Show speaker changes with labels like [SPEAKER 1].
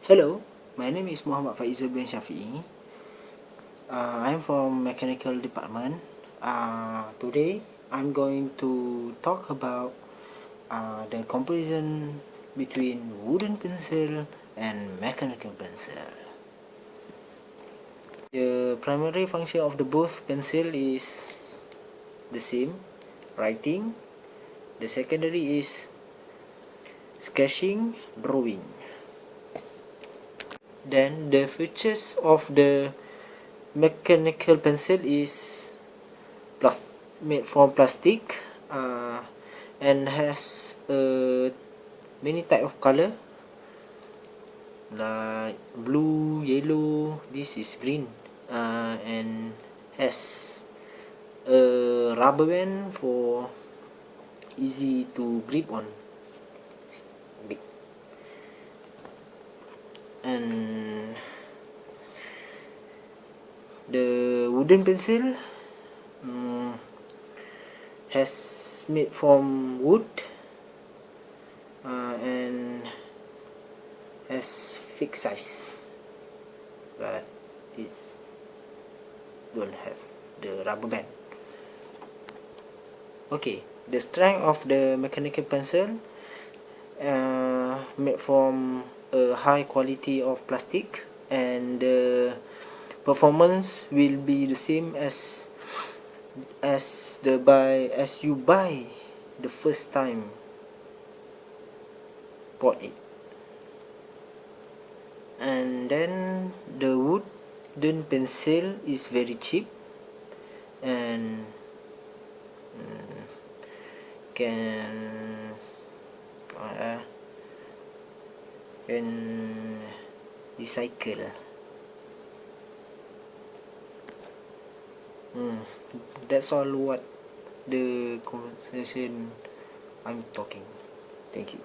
[SPEAKER 1] Hello, my name is Muhammad Faizul bin Shafi'i. I'm from mechanical department. Today I'm going to talk about the comparison between wooden pencil and mechanical pencil. The primary function of the both pencil is the same, writing. The secondary is sketching, drawing. Then the features of the mechanical pencil is made from plastic and has many type of color like blue, yellow. This is green, and has a rubber band for easy to grip on. And the wooden pencil has made from wood and has fixed size, but it don't have the rubber band. Okay, the strength of the mechanical pencil made from a high quality of plastic, and the performance will be the same as you buy the first time bought it. And then the wooden pencil is very cheap and can recycle. That's all what the conversation I'm talking. Thank you.